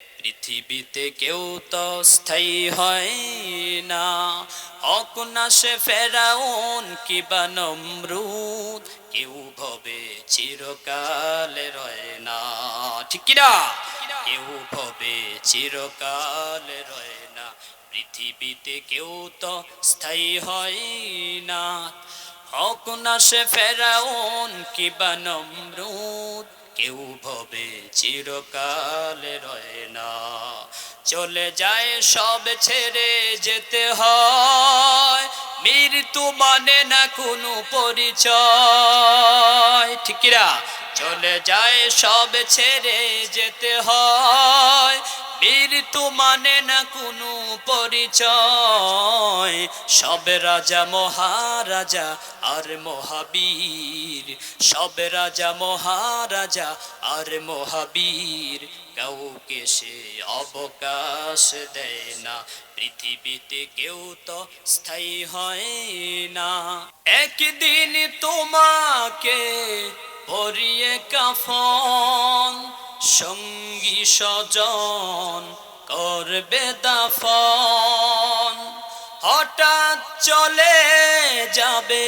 পৃথিবীতে কেউ তো স্থায়ী হয় না, হক না সে ফেরাউন কিবা নমরুদ, কেউ ভবে চিরকালে রয় না। ঠিক কিনা? কেউ ভবে চিরকালে রয় না। পৃথিবীতে কেউ তো স্থায়ী হয় না, হক না সে ফেরাউন কিবা নমরুদ, কেউ ভবে চিরকালে রয় না। চলে যায় সব ছেড়ে যেতে হয়, মৃত্যু মানে না কোনো পরিচয়। ঠিক কিনা? চলে যায় সব ছেড়ে যেতে হয়, মৃত্যু মানে না কোনো পরিচয়। সব রাজা মহারাজা আর মহাবীর, সব রাজা মহারাজা আর মহাবীর, কাউকে সে অবকাশ দেয় না। পৃথিবীতে কেউ তো স্থায়ী হয় না। একদিন তোমাকে পরিয়ে কাফন, সঙ্গী স্বজন করবে দাফন। হঠাৎ চলে যাবে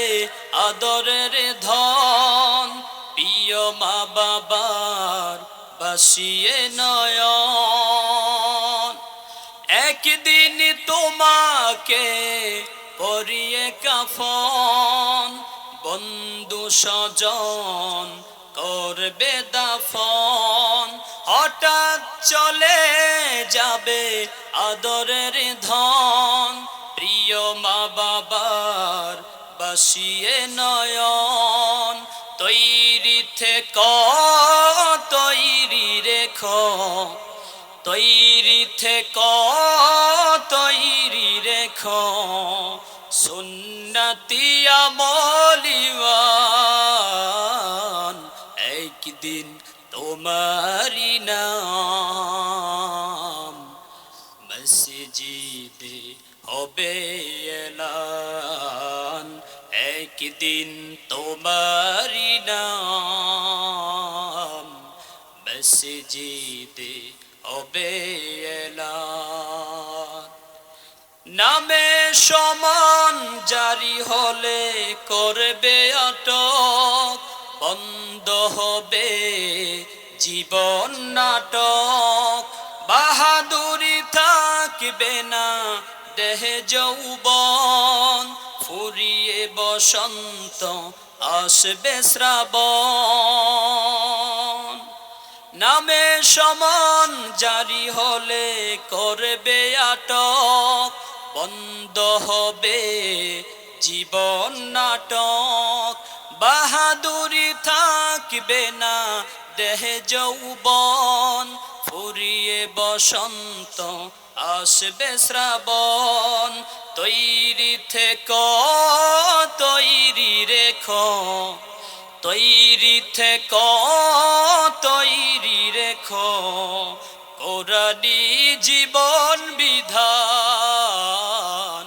আদরের ধন, প্রিয় মা বাবার বাসিয়ে নয়ন। একদিন তোমাকে পরিয়ে কাফন, বন্ধু স্বজন করবে দাফন। হঠাৎ চলে যাবে আদরের ধন, প্রিয় মা বাবার বাসিয়ে নয়ন। তৈরি থেকো, তৈরি রেখো, তৈরি থেকো, তৈরি রেখো, সুন্নতি আমলিওয়ান। একদিন তোমারি নাম মসজিদে হবে এলান। একদিন তোমারি নাম মসজিদে হবে এলান। নামে সমান জারি হলে করবে আটক, বন্ধ হবে জীবন নাটক। বাহাদুরি থাকবে না দেহে যৌবন, ফুরিয়ে বসন্ত আসবে শ্রাবণ। নামে সমান জারি হলে করবে আটক, বন্ধ হবে জীবন নাটক। বাহাদুরি থাকবে না দেহে যৌবন, ফুরিয়ে বসন্ত আসবে শ্রাবণ। তৈরি থেকো, তৈরি রেখো, তৈরি থেকো, তৈরি রেখো, কোরআনী জীবন বিধান।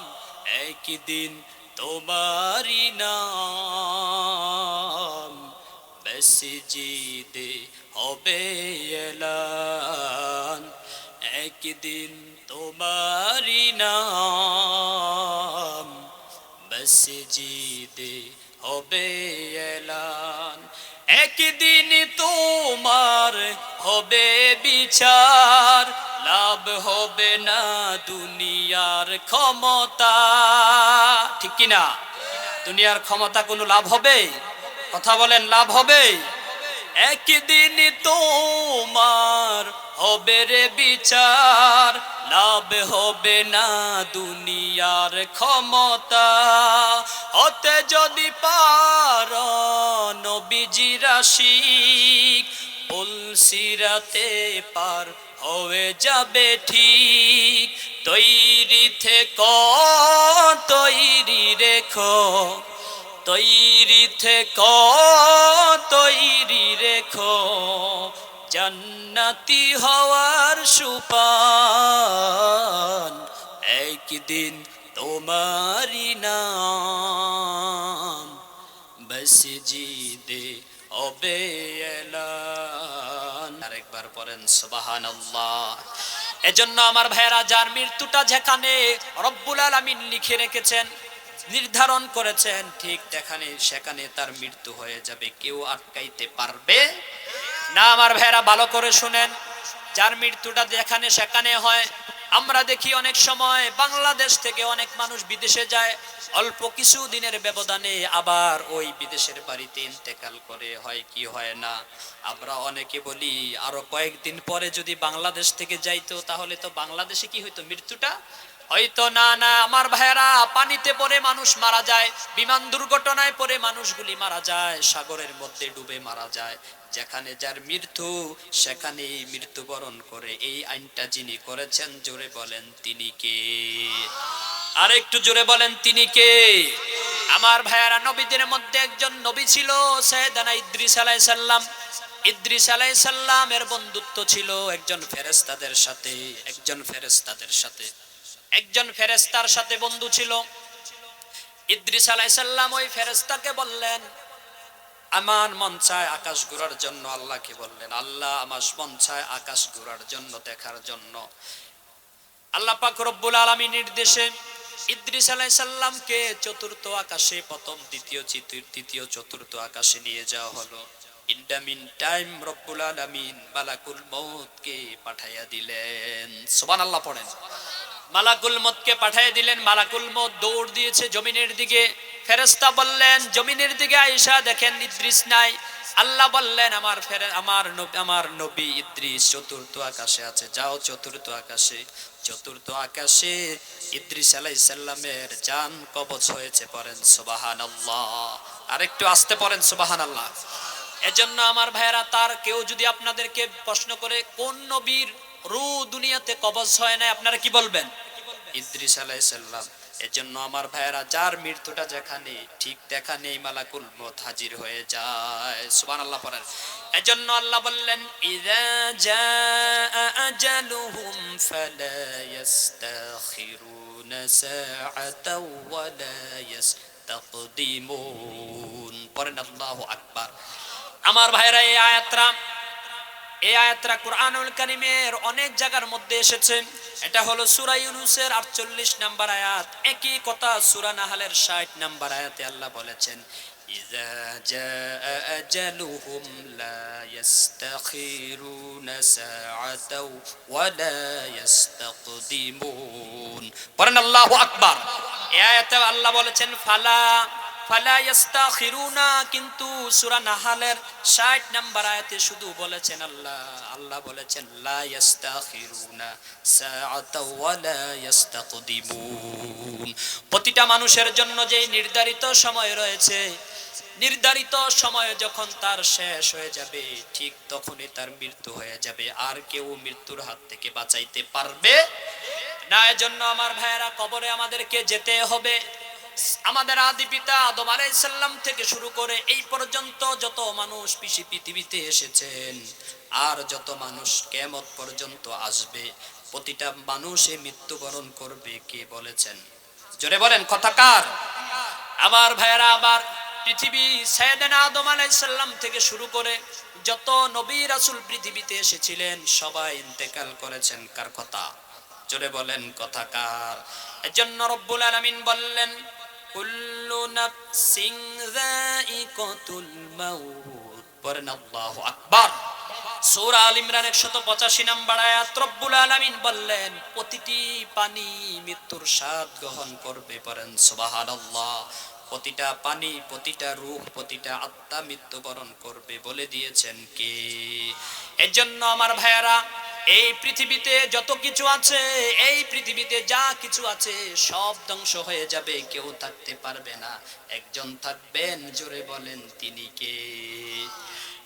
একদিন তোমারি নাম মসজিদে হবে এলান। একদিন তোমারি নাম মসজিদে হবে এলান। একদিন তোমার হবে বিচার, লাভ হবে না দুনিয়ার ক্ষমতা। ঠিক কিনা? দুনিয়ার ক্ষমতা কোনো লাভ হবে? কথা বলেন, লাভ হবে? একদিন তোমার হবে রে বিচার, লাভ হবে না দুনিয়ার ক্ষমতা। হতে যদি পারো নবীজির আশিক, পুলসিরাতে পার হয়ে যাবে ঠিক। তৈরি থেকো, তৈরি রেখো, তৈরি থেকো, তৈরি রেখো, জান্নাতি হওয়ার সুপান। একদিন তোমারি নাম মসজিদে হবে এলান। আরেকবার পড়েন সুবহানাল্লাহ। এজন্য আমার ভাইয়েরা, যার মৃত্যুটা যেখানে রব্বুল আলামিন লিখে রেখেছেন, নির্ধারণ করেছেন, ঠিক সেখানে তার মৃত্যু হয়ে যাবে, কেউ আটকাইতে পারবে না। আমার ভাইয়েরা ভালো করে শুনেন, যার মৃত্যুটা যেখানে সেখানে হয়। আমরা দেখি অনেক সময় বাংলাদেশ থেকে অনেক মানুষ বিদেশে যায়, অল্প কিছু দিনের ব্যবধানে আবার ওই বিদেশের বাড়িতে ইন্তেকাল করে, হয় কি হয় না। আমরা অনেকে বলি আরো কয়েকদিন পরে যদি বাংলাদেশ থেকে যাইতো তাহলে তো বাংলাদেশে কি হইতো, মৃত্যুটা হয়তো না। না আমার ভাইয়েরা, পানিতে পড়ে মানুষ মারা যায়, বিমান দুর্ঘটনায় পড়ে মানুষগুলি মারা যায়, সাগরের মধ্যে ডুবে মারা যায়। যেখানে যার মৃত্যু সেখানেই মৃত্যুবরণ করে। এই আইনটা যিনি করেছেন, জোরে বলেন তিনি কে? আর একটু জোরে বলেন তিনি কে? আমার ভাইয়ারা, নবীদের মধ্যে একজন নবী ছিল, সাইয়েদানা ইদ্রিস আলাইহিস সালাম। ইদ্রিস আলাইহিস সালামের বন্ধুত্ব ছিল একজন ফেরেশতাদের সাথে, একজন ফেরেশতার সাথে বন্ধু ছিল। ইদ্রিস আলাইহিস সালাম ওই ফেরেশতাকে বললেন, আমার মন চায় আকাশ ঘোরার জন্য। আল্লাহকে বললেন, আল্লাহ আমার মন চায় আকাশ ঘোরার জন্য, দেখার জন্য। আল্লাহ পাক রব্বুল আলামিন নির্দেশে ইদ্রিস আলাইহিস সালামকে চতুর্থ আকাশে, প্রথম, দ্বিতীয়, তৃতীয়, চতুর্থ আকাশে নিয়ে যাওয়া হলো। ইন দ্য মিন টাইম রব্বুল আলামিন মালাকুল মউতকে পাঠাইয়া দিলেন। সুবহানাল্লাহ পড়েন। মালাকুল মউতকে পাঠিয়ে দিলেন। মালাকুল মউত দৌড় দিয়েছে জমিনের দিকে। ফেরেশতা বললেন, জমিনের দিকে আয়েশা দেখেন ইদ্রিস নাই। আল্লাহ বললেন, আমার নবী ইদ্রিস চতুর্থ আকাশে আছে, যাও চতুর্থ আকাশে। চতুর্থ আকাশে ইদ্রিস আলাইহিস সালামের জান কবজ হয়েছে, পড়েন সুবহানাল্লাহ। আর একটু আস্তে পড়েন সুবহানাল্লাহ। এজন্য আমার ভাইয়েরা, তার কেউ যদি আপনাদেরকে প্রশ্ন করে কোন নবীর রূহ দুনিয়াতে কবজ হয় না, আপনারা কি বলবেন? ইদ্রিস আলাইহিস সালাম। এজন্য আমার ভাইয়েরা, যার মৃত্যুটা যেখানে, ঠিক দেখানেই মালাকুল মউত হাজির হয়ে যায়। সুবহানাল্লাহ পড়েন। এজন্য আল্লাহ বললেন, ইযা জাআ আজালুহুম ফালা ইস্তাখিরুনা সাআতাও ওয়ালা ইস্তাকদিমুন। পড়েন আল্লাহু আকবার। আমার ভাইয়েরা, এই আয়াতটা কুরআনুল কারীমের অনেক জায়গার মধ্যে এসেছে। এটা হলো সূরা ইউনূসের 48 নম্বর আয়াত। একই কথা সূরা নাহলের 60 নম্বর আয়াতে আল্লাহ বলেছেন, ইযা জাআ আজালুহুম লা ইস্তাখিরুনা সাআতাও ওয়ালা ইস্তাকদিমুন। পড়েন আল্লাহু আকবার। এই আয়াতে আল্লাহ বলেছেন ফালা ইস্তাখিরুনা, কিন্তু সূরা নাহলের 60 নম্বর আয়াতে শুধু বলেছেন আল্লাহ বলেছেন লা ইস্তাখিরুনা সাআতাও ওয়ালা ইস্তাকদিমুন। প্রতিটা মানুষের জন্য যে নির্ধারিত সময় রয়েছে, নির্ধারিত সময় যখন তার শেষ হয়ে যাবে, ঠিক তখনই তার মৃত্যু হয়ে যাবে। আর কেউ মৃত্যুর হাত থেকে বাঁচাইতে পারবে না। এজন্য আমার ভাইয়েরা, কবরে আমাদেরকে যেতে হবে। আমাদের আদি পিতা আদম আলাইহিস সালাম থেকে শুরু করে এই পর্যন্ত যত মানুষ পৃথিবীতে এসেছেন, আর যত মানুষ কিয়ামত পর্যন্ত আসবে, প্রতিটা মানুষে মৃত্যুবরণ করবে। কে বলেছেন? জোরে বলেন, কথা কার? আমার ভাইয়েরা, আবার পৃথিবী সাইয়েদনা আদম আলাইহিস সালাম থেকে শুরু করে যত নবী রাসূল পৃথিবীতে এসেছিলেন, সবাই ইন্তেকাল করেছেন। কার কথা? জোরে বলেন, কথা কার? এজন্য রব্বুল আলামিন বললেন, কুল্লু নাফসিন যায়িকাতুল মাউত। পড়েন আল্লাহু আকবার। সূরা আল ইমরান 185 নম্বর আয়াত। রব্বুল আলামিন বললেন, প্রতিটি পানি মৃত্যুর স্বাদ গ্রহণ করবে। পড়েন সুবহানাল্লাহ। প্রতিটা পানি, প্রতিটা রূহ, প্রতিটা আত্মা মৃত্যুবরণ করবে। বলে দিয়েছেন কে? এজন্য আমার ভাইয়েরা, এই পৃথিবীতে যত কিছু আছে, এই পৃথিবীতে যা কিছু আছে, সব ধ্বংস হয়ে যাবে, কেউ থাকতে পারবে না। একজন থাকবেন, জোরে বলেন তিনি কে?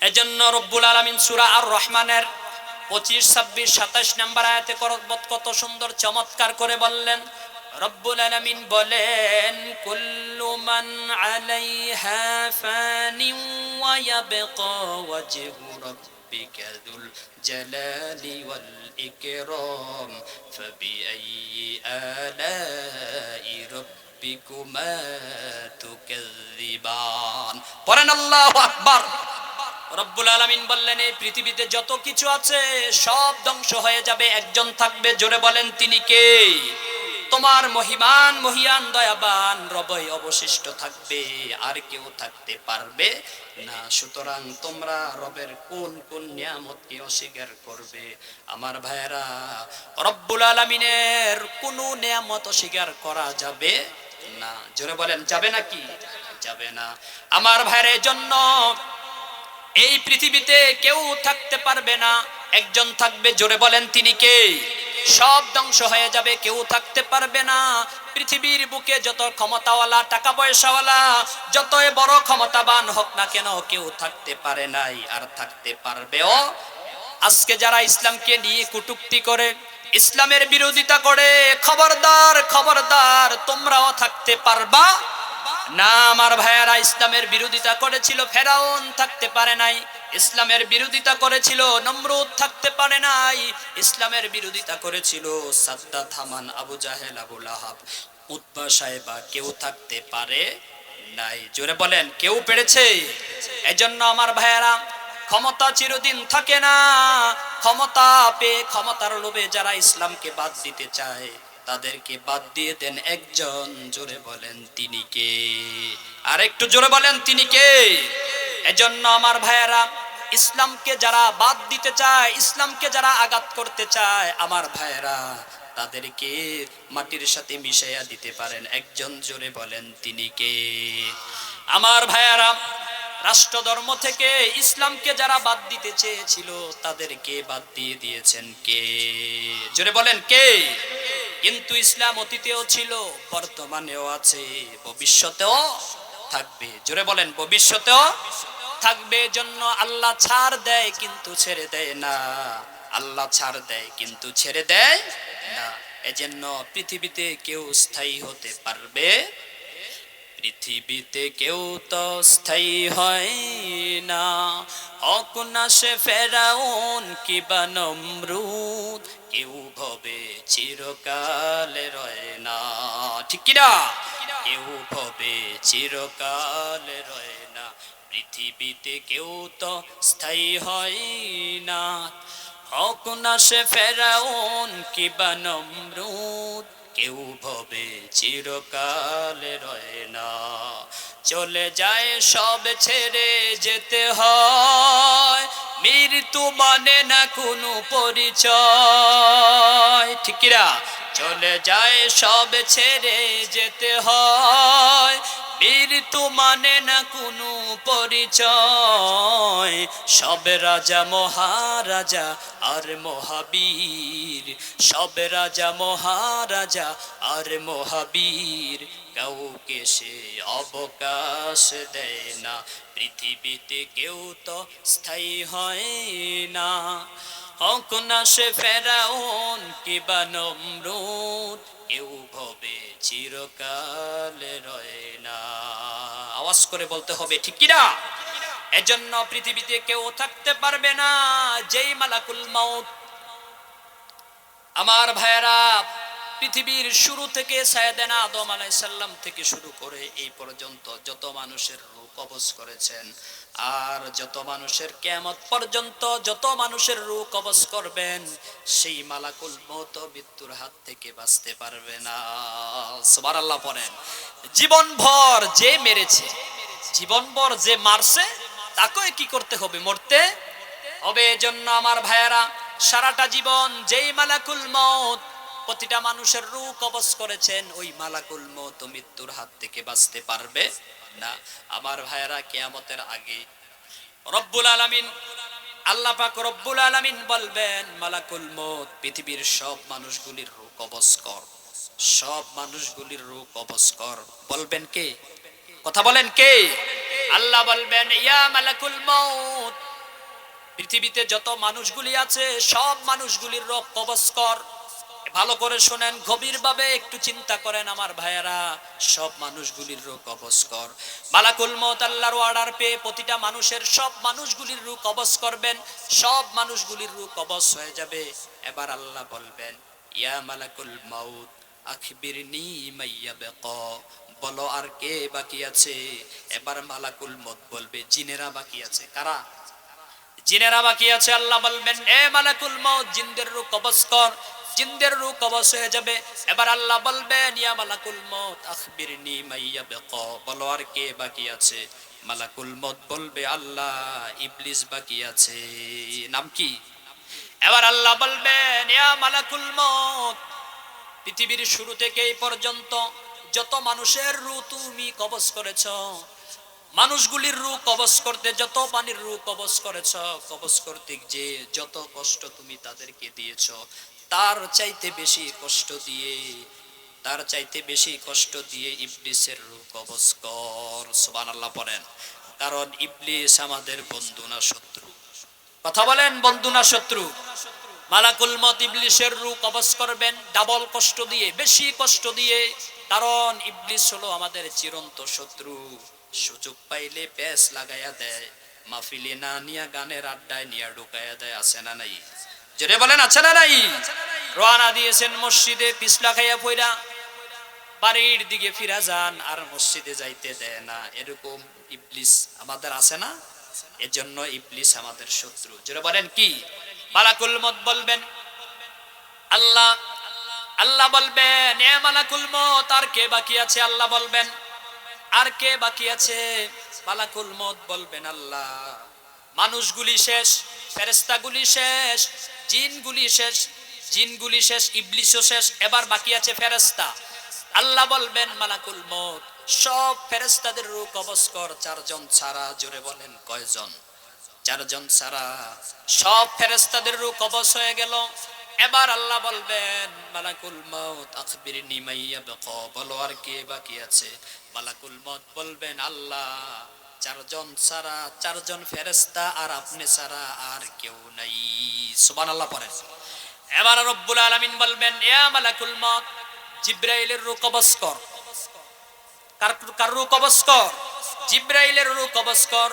এজন্য রব্বুল আলামিন সূরা আর রহমানের 25, 26, 27 নম্বর আয়াতে কত সুন্দর চমৎকার করে বললেন। রব্বুল আলামিন বলেন, কুল্লু মান আলাইহা ফানি ওয়া ইয়াবকা ওয়াজহু রাব্বিকা যুল জালালি ওয়াল ইকরাম ফাবিআইয়ি আলাই রাব্বিকুমা তুকাযযিবান। পড়েন আল্লাহু আকবার। রব্বুল আলামিন বললেন এই পৃথিবীতে যত কিছু আছে সব ধ্বংস হয়ে যাবে, একজন থাকবে, জোরে বলেন তিনি কে? তোমার মহিমান মহিয়ান দয়াবান রবই অবশিষ্ট থাকবে, আর কেউ থাকতে পারবে না। সুতরাং তোমরা রবের কোন কোন নিয়ামতকে অস্বীকার করবে? আমার ভাইয়েরা, রব্বুল আলামিনের কোন নিয়ামত অস্বীকার করা যাবে না। জোরে বলেন যাবে নাকি? যাবে না। আমার ভাইয়ের জন্য এই পৃথিবীতে কেউ থাকতে পারবে না, একজন থাকবে, জোরে বলেন তিনি কে? সব ধ্বংস হয়ে যাবে, কেউ থাকতে পারবে না। পৃথিবীর বুকে যত ক্ষমতাওয়ালা টাকা পয়সাওয়ালা যতই বড় ক্ষমতাবান হোক না কেন কেউ থাকতে পারে নাই, আর থাকতে পারবেও। আজকে যারা ইসলামকে নিয়ে কটূক্তি করে, ইসলামের বিরোধিতা করে, খবরদার খবরদার, তোমরাও থাকতে পারবা না। আমার ভাইয়ারা, ইসলামের বিরোধিতা করেছিল ফেরাউন, থাকতে পারে নাই। ইসলামের বিরোধিতা করেছিল নমরুদ, থাকতে পারে নাই। ইসলামের বিরোধিতা করেছিল সাদ্দাত, হামান, আবু জাহেল, আবু লাহাব, উতবা, সাহেবা, কেউ থাকতে পারে নাই। জোরে বলেন কেউ পেরেছে? এজন্য আমার ভাইয়ারা, ক্ষমতা চিরদিন থাকে না। ক্ষমতা পেয়ে ক্ষমতার লোভে যারা ইসলামকে বাদ দিতে চায় তাদেরকে বাদ দিয়ে দেন একজন, জোরে বলেন তিনি কে? আর একটু জোরে বলেন তিনি কে? এজন্য আমার ভাইয়েরা, ইসলামকে যারা বাদ দিতে চায়, ইসলামকে যারা আঘাত করতে চায়, আমার ভাইয়েরা তাদেরকে মাটির সাথে মিশাইয়া দিতে পারেন একজন, জোরে বলেন তিনি কে? আমার ভাইয়েরা, রাষ্ট্র ধর্ম থেকে ইসলামকে যারা বাদ দিতে চেয়েছিল তাদেরকে বাদ দিয়ে দিয়েছেন কে? জোরে বলেন কে? কিন্তু ইসলাম অতীতেও ছিল, বর্তমানেও আছে, ভবিষ্যতেও থাকবে। জোরে বলেন ভবিষ্যতেও থাকবে। জন্য আল্লাহ ছাড় দেয় কিন্তু ছেড়ে দেয় না, আল্লাহ ছাড় দেয় কিন্তু ছেড়ে দেয় না। এজন্য পৃথিবীতে কেউ স্থায়ী হতে পারবে, পৃথিবীতে কেউ তো স্থায়ী হয় না। হক না সে ফেরাউন কিবা নমরুদ, কেউ ভবে চিরকালে রয় না। ঠিক কিনা? কেউ ভবে চিরকালে রয় না। পৃথিবীতে কেউ তো স্থায়ী হয় না। হক না সে ফেরাউন কিবা নমরুদ, কেউ ভবে চিরকালে রয় না। চলে যায় সব ছেড়ে যেতে হয়, মৃত্যু মানে না কোনো পরিচয়। ঠিক কিনা? চলে যায় সব ছেড়ে যেতে হয়, মৃত্যু মানে না কোনো পরিচয়। সব রাজা মহারাজা আর মহাবীর, সব রাজা মহারাজা আর মহাবীর, কাউকে সে অবকাশ দেয় না। পৃথিবীতে কেউ তো স্থায়ী হয় না। হক না সে ফেরাউন কিবা নমরুদ, কেউ ভবে চিরকালে রয় না। আওয়াজ করে বলতে হবে ঠিক কিনা? এজন্য পৃথিবীতে কেউ থাকতে পারবে না যেই মালাকুল মাউত। আমার ভাইয়েরা, পৃথিবীর শুরু থেকে সাইয়েদানা আদম আলাইহিস সালাম থেকে শুরু করে এই পর্যন্ত যত মানুষের রূহ কবজ করেছেন, আর যত মানুষের কিয়ামত পর্যন্ত যত মানুষের রূহ কবজ করবেন, সেই মালাকুল মউত মৃত্যুর হাত থেকে বাঁচতে পারবে না। সুবহানাল্লাহ পড়েন। জীবনভর যে মেরেছে, জীবনভর যে মারছে, তাকে কি করতে হবে? মরতে হবে। এজন্য আমার ভাইয়েরা, সারাটা জীবন যেই মালাকুল মউত প্রতিটা মানুষের রূহ কবজ করেছেন, ওই মালাকুল মউত মৃত্যুর হাত থেকে বাঁচতে পারবে না। আমার ভাইয়েরা, কিয়ামতের আগে রব্বুল আলামিন, আল্লাহ পাক রব্বুল আলামিন বলবেন, মালাকুল মউত পৃথিবীর সব মানুষগুলির রূহ কবজ কর, সব মানুষগুলির রূহ কবজ কর। বলবেন কে? কথা বলেন কে? আল্লাহ বলবেন, ইয়া মালাকুল মউত, পৃথিবীতে যত মানুষগুলি আছে সব মানুষগুলির রূহ কবজ কর। ভালো করে শোনেন, গভীরভাবে একটু চিন্তা করেন আমার ভাইয়েরা, সব মানুষগুলির রূহ কবজ কর। মালাকুল মউত আল্লাহর অর্ডার পেয়ে প্রতিটা মানুষের, সব মানুষগুলির রূহ কবজ করবেন, সব মানুষগুলির রূহ কবজ হয়ে যাবে। এবার আল্লাহ বলবেন, ইয়া মালাকুল মউত আখবিরনি মাইয়া বাকা, বলো আর কে বাকি আছে? এবার মালাকুল মউত বলবে, জিনেরা বাকি আছে। কারা? জিনেরা বাকি আছে, আল্লাহ বলবেন এ মালাকুল মউত জিনদের রূহ কবজ কর, জিনদের রূহ কবজ হয়ে যাবে। এবার আল্লাহ বলবেন ইয়া মালাকুল মউত আখবিরনি মাইয়া বাকা, বলো আর কে বাকি আছে? মালাকুল মউত বলবে আল্লাহ ইবলিস বাকি আছে। নাম কি? এবার আল্লাহ বলবেন ইয়া মালাকুল মউত, পৃথিবীর শুরু থেকে এই পর্যন্ত যত মানুষের রূহ তুমি কবজ করেছো, মানুষগুলির রূহ কবজ করতে যত পানির রূহ কবজ করেছ, কবজ করতে যে যত কষ্ট তুমি তাদেরকে দিয়েছ, তার চাইতে বেশি কষ্ট দিয়ে, তার চাইতে বেশি কষ্ট দিয়ে ইবলিসের রূহ কবজ কর। সুবহানাল্লাহ পড়েন। কারণ ইবলিস আমাদের বন্ধু না শত্রু? কথা বলেন, বন্ধু না শত্রু? মালাকুল মউত ইবলিসের রূহ কবজ করবেন ডাবল কষ্ট দিয়ে, বেশি কষ্ট দিয়ে। কারণ ইবলিস হলো আমাদের চিরন্ত শত্রু। সুযোগ পাইলে পেস লাগাইয়া দেয়, মাহফিলে না নিয়া গানের আড্ডায় নিয়া ঢুকাইয়া দেয়। আছে না নাই? জোরে বলেন আছে না নাই? রওনা দিয়েছেন মসজিদে, পিছলা খাইয়া পইরা বাড়ির দিকে ফিরা যান, আর মসজিদে যাইতে দেয় না। এরকম ইবলিস আমাদের আছে না? এজন্য ইবলিস আমাদের শত্রু। জোরে বলেন কি? মালাকুল মউত বলবেন আল্লাহ, আল্লাহ বলবেন এ মালাকুল মউত আর কে বাকি আছে? আল্লাহ বলবেন আর কে বাকি আছে? মালাকুল মউত বলবেন আল্লাহ মানুষগুলি শেষ, ফেরেশতাগুলি শেষ, জিনগুলি শেষ, জিনগুলি শেষ, ইবলিসও শেষ, এবার বাকি আছে ফেরেশতা। আল্লাহ বলবেন মালাকুল মউত সব ফেরেশতাদের রূহ কবজ কর, চারজন ছাড়া। জোরে বলেন কয়জন? চারজন ছাড়া সব ফেরেশতাদের রূহ কবজ হয়ে গেল। এবার আল্লাহ বলবেন মালাকুল মউত আখবিরনি মাইয়া বাকা, বলো আর কে বাকি আছে? মালাকুল মউত বলবেন আল্লাহ চারজন ছাড়া, চারজন ফেরেশতা আর আপনি ছাড়া আর কেউ নাই। সুবহানাল্লাহ পড়েন। এবার রব্বুল আলামিন বলবেন ইয়া মালাকুল মউত জিবরাইলের রূহ কবজ কর। কার রূহ কবজ কর? জিবরাইলের রূহ কবজ কর।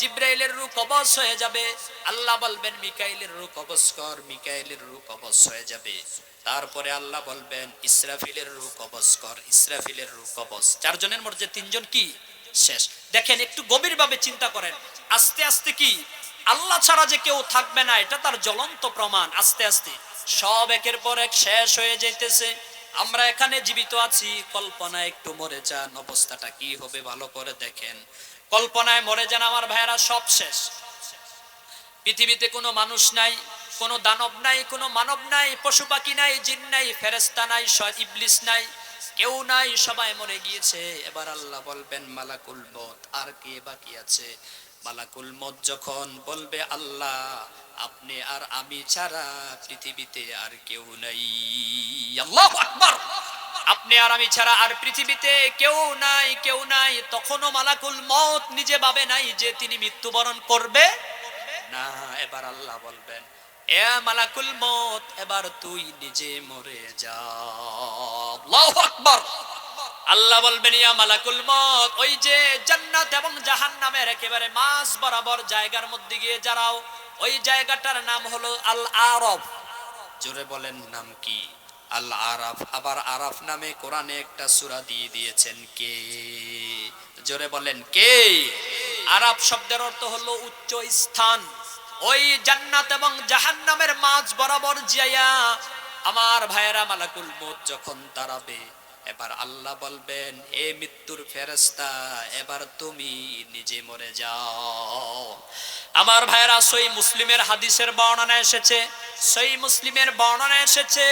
জিবরাইলের রূহ কবজ হয়ে যাবে। আল্লাহ বলবেন মিকাইলের রূহ কবজ কর, মিকাইলের রূহ কবজ হয়ে যাবে। তারপরে আল্লাহ বলবেন ইসরাফিলের রূহ কবজ কর, ইসরাফিলের রূহ কবজ। চারজনের মধ্যে তিনজন কি শেষ? দেখেন একটু গভীরভাবে চিন্তা করেন। আস্তে আস্তে কি আল্লাহ ছাড়া যে কেউ থাকবে না, এটা তার জ্বলন্ত প্রমাণ। আস্তে আস্তে সব একের পর এক শেষ হয়ে যাইতেছে। আমরা এখানে জীবিত আছি, কল্পনায় একটু মরে যান, অবস্থাটা কি হবে ভালো করে দেখেন। কল্পনায় মরে যান আমার ভাইয়েরা, সব শেষ। পৃথিবীতে কোনো মানুষ নাই, কোনো দানব নাই, কোনো মানব নাই, পশু পাখি নাই, জিন নাই, ফেরেশতা নাই, ইবলিস নাই, কেউ নাই, সবাই মরে গিয়েছে। এবার আল্লাহ বলবেন মালাকুল মউত আর কে বাকি আছে? মালাকুল মউত যখন বলবে আল্লাহ আপনি আর আমি ছাড়া পৃথিবীতে আর কেউ নাই। আল্লাহু আকবার। আপনি আর আমি ছাড়া আর পৃথিবীতে কেউ নাই, কেউ নাই। তখনও মালাকুল মউত নিজে ভাবে নাই যে তিনি মৃত্যুবরণ করবে না। এবার আল্লাহ বলবেন এ মালাকুল মউত এবার তুই নিজে মরে যা। আল্লাহু আকবার। আল্লাহ বলবেন ইয়া মালাকুল মউত ওই যে জান্নাত এবং জাহান্নামের একেবারে মাঝ বরাবর জায়গার মধ্যে গিয়ে দাঁড়াও। ওই জায়গাটার নাম হলো আল আরাফ। জোরে বলেন নাম কি? আল আরাফ। আবার আরাফ নামে কোরআনে একটা সূরা দিয়ে দিয়েছেন কে? জোরে বলেন কে? আরাফ শব্দের অর্থ হলো উচ্চ স্থান। ওই জান্নাত এবং জাহান্নামের মাঝ বরাবর যাইয়া আমার ভাইয়েরা মালাকুল মউত যখন দাঁড়াবে, এবার আল্লাহ বলবেন এ মৃত্যুর ফেরেশতা এবার তুমি নিজে মরে যাও। আমার ভাইয়েরা সহিহ মুসলিমের হাদিসের বর্ণনা এসেছে, সহিহ মুসলিমের বর্ণনা এসেছে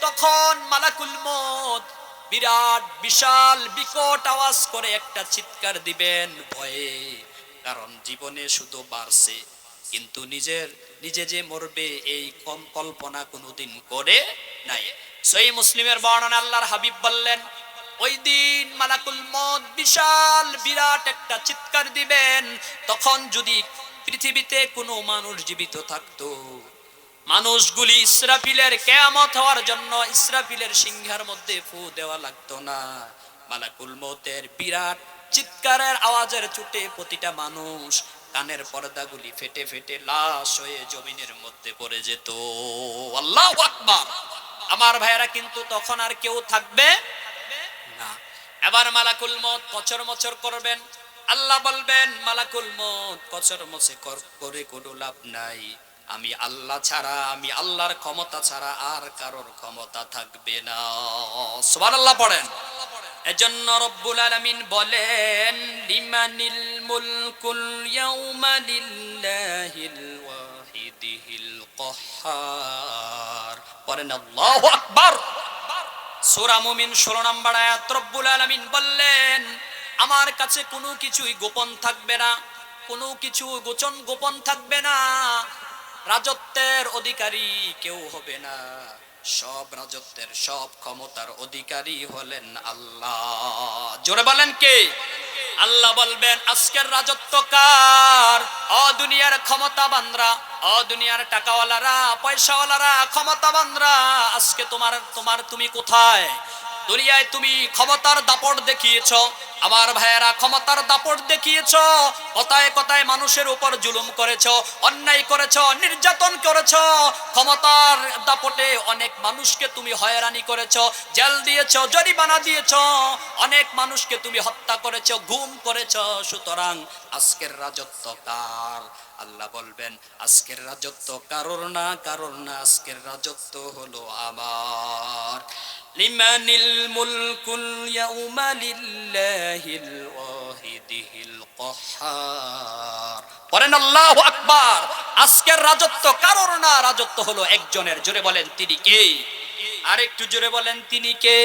তখন মালাকুল মউত বিরাট বিশাল বিকট আওয়াজ করে একটা চিৎকার দিবেন ভয়ে। কারণ জীবনে শুধু বাড়ছে, কিন্তু নিজে যে মরবে এই কম কল্পনা কোনোদিন করে নাই। সহিহ মুসলিমের বর্ণনা আল্লাহর হাবিব বললেন ওই দিন মালাকুল মউত বিশাল বিরাট একটা চিৎকার দিবেন। তখন যদি পৃথিবীতে কোনো মানুষ জীবিত থাকতো, মানুষগুলি ইসরাফিলের কিয়ামত হওয়ার জন্য ইসরাফিলের সিংহার মধ্যে ফু দেওয়া লাগতো না। মালাকুল মউতের বিরাট চিৎকারের আওয়াজের চোটে প্রতিটা মানুষ কানের পর্দাগুলি ফেটে ফেটে লাশ হয়ে জমিনের মধ্যে পড়ে যেত। আল্লাহু আকবার। আমার ভাইয়েরা কিন্তু তখন আর কেউ থাকবে না। এবার মালাকুল মউত কচর মচর করবেন, আল্লাহ বলবেন মালাকুল মউত কচর মচে করে কোনো লাভ নাই, আমি আল্লাহ ছাড়া, আমি আল্লাহর ক্ষমতা ছাড়া আর কারোর ক্ষমতা থাকবে না। সুবহানাল্লাহ পড়েন। এজন্য রব্বুল আলামিন বলেন লিমানিল মুলকুল ইয়াউমা লিল্লাহিল ওয়াহিদিল কাহ্হার। পড়েন আল্লাহু আকবার। সূরা মুমিন 16 নম্বর আয়াত। রব্বুল আলামিন বললেন আমার কাছে কোনো কিছুই গোপন থাকবে না, কোনো কিছু গোপন থাকবে না। রাজত্বের অধিকারী কেউ হবে না, সব রাজত্বের সব ক্ষমতার অধিকারী হলেন আল্লাহ। জোরে বলেন কে? আল্লাহ বলবেন আজকের রাজত্ব কার? ও দুনিয়ার ক্ষমতাবানরা, ও দুনিয়ার টাকাওয়ালারা, পয়সাওয়ালারা, ক্ষমতাবানরা, আজকে তুমি কোথায়? দুনিয়ায় তুমি ক্ষমতার দাপট দেখিয়েছো, আমার ভাইয়েরা ক্ষমতার দাপট দেখিয়েছো, কথায় কথায় মানুষের উপর জুলুম করেছো, অন্যায় করেছো, নির্যাতন করেছো, ক্ষমতার দাপটে অনেক মানুষকে তুমি হয়রানি করেছো, জেল দিয়েছো, জরিমানা দিয়েছো, অনেক মানুষকে তুমি হত্যা করেছো, গুম করেছো। সুতরাং আজকের রাজত্ব কার? আল্লাহ বলবেন আজকের রাজত্ব কারোর না, কারোর না, আজকের রাজত্ব হলো আমার। লিমানিল মুলকুল ইয়াউমা লিল্লাহিল ওয়াহিদিল কাহ্হার। বলেন আল্লাহু আকবার। আজকের রাজত্ব কারোর না, রাজত্ব হলো একজনের। জোরে বলেন তিনি কে? আরেকটু জোরে বলেন তিনি কে?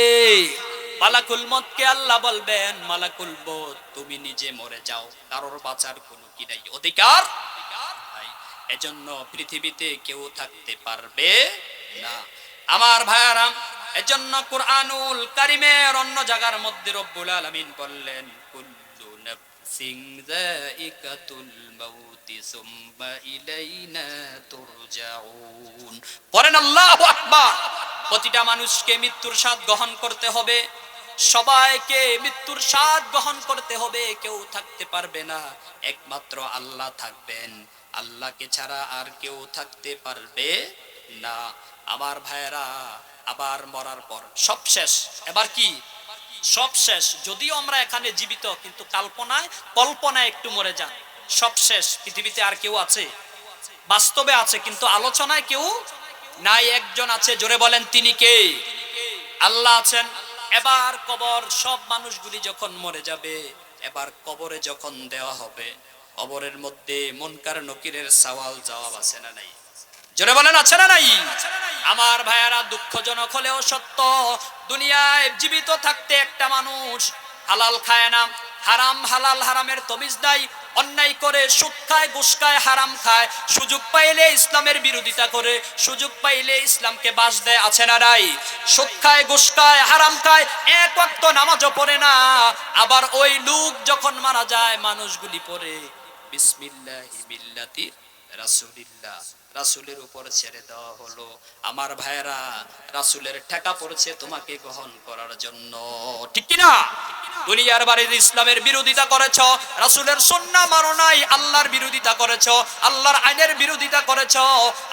মালাকুল মউতকে আল্লাহ বলবেন মালাকুল মউত তুমি নিজে মরে যাও, কারোর বাঁচার কোনো কি নাই, অধিকার নাই। এজন্য পৃথিবীতে কেউ থাকতে পারবে না। আমার ভাইয়ারা, এজন্য কুরআনুল কারীমের অন্য জায়গার মধ্যে রব্বুল আলামিন বললেন কুল্লু নাফসিন যায়িকাতুল মাউতি সুম্মা ইলাইনা তুরজাউন। পড়েন আল্লাহু আকবার। প্রতিটা মানুষকে মৃত্যুর স্বাদ গ্রহণ করতে হবে, সবাইকে মৃত্যুর স্বাদ গ্রহণ করতে হবে, কেউ থাকতে পারবে না, একমাত্র আল্লাহ থাকবেন, আল্লাহকে ছাড়া আর কেউ থাকতে পারবে না। আমার ভাইয়েরা, আবার মরার পর সব শেষ। এবার কি? সব শেষ। যদিও আমরা এখানে জীবিত, কিন্তু কল্পনায় একটু মরে যান, সব শেষ। পৃথিবীতে আর কেউ আছে? বাস্তবে আছে, কিন্তু আলোচনায় কেউ নাই। একজন আছে, জোরে বলেন তিনি কে? আল্লাহ আছেন। এবার কবর, সব মানুষগুলি যখন মরে যাবে, এবার কবরে যখন দেওয়া হবে, কবরের মধ্যে মুনকার নকিরের সওয়াল জবাব আছে না নাই? জোরে বলেন আছে না নাই? আমার ভাইয়ারা, দুঃখজনক হলেও সত্য, দুনিয়ায় জীবিত থাকতে একটা মানুষ হালাল খায় না, হারাম হালাল হারামের তমিজ দেয়, অন্যায় করে, সুদ খায়, ঘুষ খায়, হারাম খায়, সুযোগ পাইলে ইসলামের বিরোধিতা করে, সুযোগ পাইলে ইসলামকে বাস দেয়, আছে না নাই? সুদ খায়, ঘুষ খায়, হারাম খায়, এক ওয়াক্ত নামাজও পড়ে না। আবার ওই লোক যখন মারা যায়, মানুষগুলি পড়ে বিসমিল্লাহি মিল্লাতি রাসূলিল্লাহ, রাসূলের উপর ছেড়ে দেওয়া হলো। আমার ভাইয়েরা, রাসূলের ঠেকা পড়ছে তোমাকে গ্রহণ করার জন্য, ঠিক কি না? দুনিয়ার বাড়িতে ইসলামের বিরোধিতা করেছো, রাসূলের সুন্নাহ মানো নাই, আল্লাহর বিরোধিতা করেছো, আল্লাহর আইনের বিরোধিতা করেছো।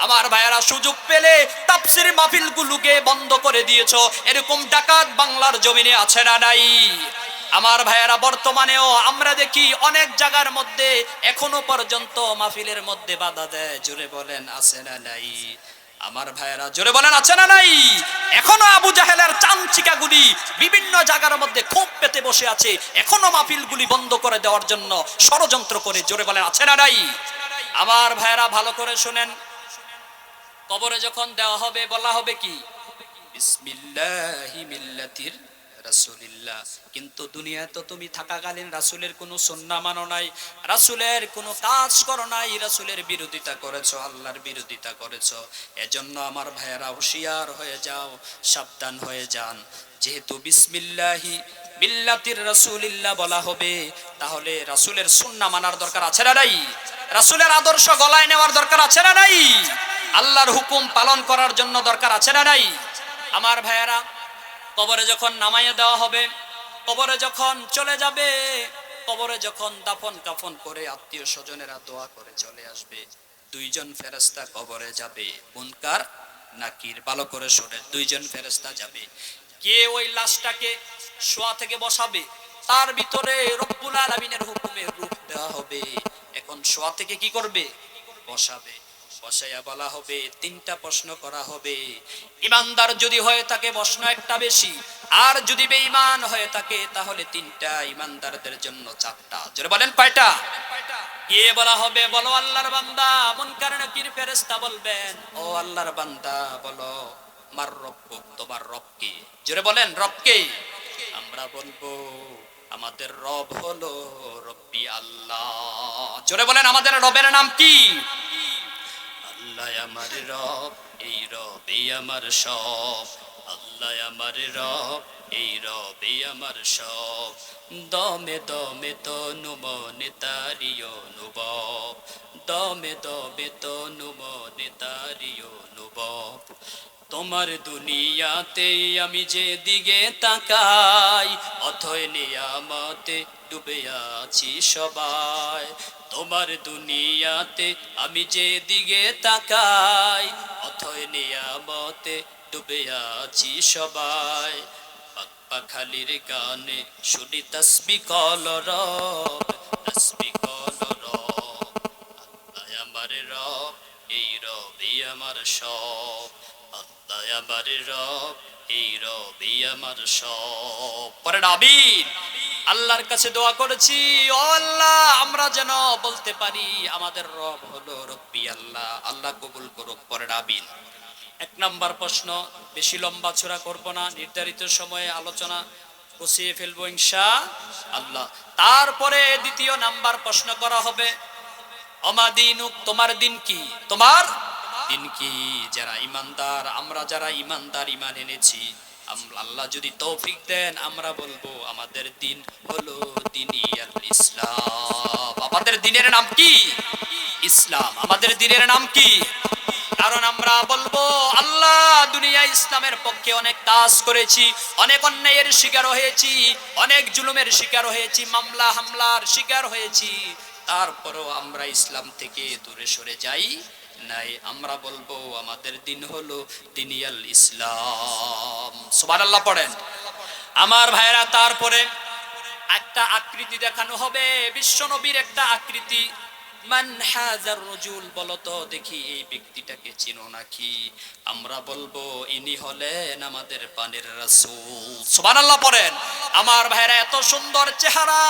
আমার ভাইয়েরা, সুযোগ পেলে তাফসীর মাহফিলগুলোকে বন্ধ করে দিয়েছো। এরকম ডাকাত বাংলার জমিনে আছে না নাই? আমার ভাইয়েরা, বর্তমানেও আমরা দেখি অনেক জায়গার মধ্যে এখনো পর্যন্ত মাহফিলের মধ্যে বাধা দেয়। জোরে বলেন আছে না নাই? আমার ভাইয়েরা, জোরে বলেন আছে না নাই? এখনো আবু জাহেলের চামচিকাগুলি বিভিন্ন জায়গার মধ্যে খুব পেতে বসে আছে, এখনো মাহফিলগুলি বন্ধ করে দেওয়ার জন্য ষড়যন্ত্র করে। জোরে বলেন আছে না নাই? আমার ভাইয়েরা, ভালো করে শুনেন, কবরে যখন দেওয়া হবে, বলা হবে কি? বিসমিল্লাহি মিল্লাতির রাসূলিল্লাহ। কিন্তু দুনিয়ায় তো তুমি থাকাকালীন রাসূলের কোনো সুন্নাহ মানো নাই, রাসূলের কোনো কাজ করো নাই, রাসূলের বিরোধিতা করেছো, আল্লাহর বিরোধিতা করেছো। এজন্য আমার ভাইয়েরা, হুঁশিয়ার হয়ে যাও, সাবধান হয়ে যান। যেহেতু বিসমিল্লাহি মিল্লাতির রাসূলিল্লাহ বলা হবে, তাহলে রাসূলের সুন্নাহ মানার দরকার আছে না নাই? রাসূলের আদর্শ গলায় নেওয়ার দরকার আছে না নাই? আল্লাহর হুকুম পালন করার জন্য দরকার আছে না নাই? আমার ভাইয়েরা, কবরে যখন নামাইয়া দেওয়া হবে, কবরে যখন চলে যাবে, কবরে যখন দাফন কাফন করে আত্মীয় স্বজনেরা দোয়া করে চলে আসবে, দুইজন ফেরেশতা কবরে যাবে, মুনকার নাকির। ভালো করে শোনেন, দুইজন ফেরেশতা যাবে, গিয়ে ওই লাশটাকে শোয়া থেকে বসাবে, তার ভিতরে রব্বুল আলামিনের হুকুমের রূপ দেওয়া হবে। এখন শোয়া থেকে কি করবে? বসাবে। বসাইয়া বলা হবে, তিনটা প্রশ্ন করা হবে। ইমানদার যদি হয়ে থাকে প্রশ্ন একটা বেশি, আর যদি বেঈমান হয়ে থাকে তাহলে তিনটা, ইমানদারদের জন্য চারটা। জোরে বলেন কয়টা? গিয়ে বলা হবে, বলো আল্লাহর বান্দা। মুনকার নাকির ফেরেশতা বলবেন, ও আল্লাহর বান্দা বলো, মার রব্বুক, তোমার রব কে? জোরে বলেন, রব কে? আমরা বলবো, আমাদের রব হলো রব্বি আল্লাহ। জোরে বলেন, আমাদের রবের নাম কি? আল্লাহ আমার রব, এই রবই আমার সব। আল্লাহ আমার রব, এই রবই আমার সব। দমে দমে তনু মনে তারি অনুভব, দমে দমে তনু মনে তারি অনুভব। তোমার দুনিয়াতে আমি যে দিকে তাকাই, অথয় নিয়ামতে ডুবে আছি সবাই। তোমার দুনিয়াতে আমি যে দিকে তাকাই, অথয় নিয়ামতে ডুবে আছি সবাই। পাখালির গানে শুনি তসবি কলরব, তসবি কলরব। আল্লাহ আমার রব, এই রবই আমার সব। আল্লাহ আমার রব, এই রবই আমার সব। পরে আমিন। আল্লাহর কাছে দোয়া করেছি, ও আল্লাহ আমরা যেন বলতে পারি আমাদের রব হলো রব্বি আল্লাহ। আল্লাহ কবুল করুক। পরে আমিন। এক নাম্বার প্রশ্ন, বেশি লম্বা চূড়া করব না, নির্ধারিত সময়ে আলোচনা গুছিয়ে ফেলবো ইনশাআল্লাহ। তারপরে দ্বিতীয় নাম্বার প্রশ্ন করা হবে, অমা দিনুক, তোমার দিন কি? তোমার দিন কি? যারা ইমানদার, আমরা যারা ইমানদার, ইমান এনেছি, আল্লাহ যদি তৌফিক দেন আমরা বলবো আমাদের দিন হলো দিনিয়াল ইসলাম। আমাদের দিনের নাম কি? ইসলাম। আমাদের দিনের নাম কি? কারণ আমরা বলবো আল্লাহ দুনিয়া ইসলামের পক্ষে অনেক কাজ করেছি, অনেক অন্যায়ের শিকার হয়েছি, অনেক জুলুমের শিকার হয়েছি, মামলা হামলার শিকার হয়েছি, তারপরও আমরা ইসলাম থেকে দূরে সরে যাই নাই। আমরা বলবো আমাদের দিন হলো দিনিয়াল ইসলাম। সুবহানাল্লাহ পড়েন আমার ভাইরা। তারপরে একটা আকৃতি দেখানো হবে, বিশ্বনবীর একটা আকৃতি। মান হাজার রজুল, বলো তো দেখি এই ব্যক্তিটাকে চিনো নাকি? আমরা বলবো ইনি হলেন আমাদের পানের রাসূল। সুবহানাল্লাহ পড়েন আমার ভাইরা। এত সুন্দর চেহারা,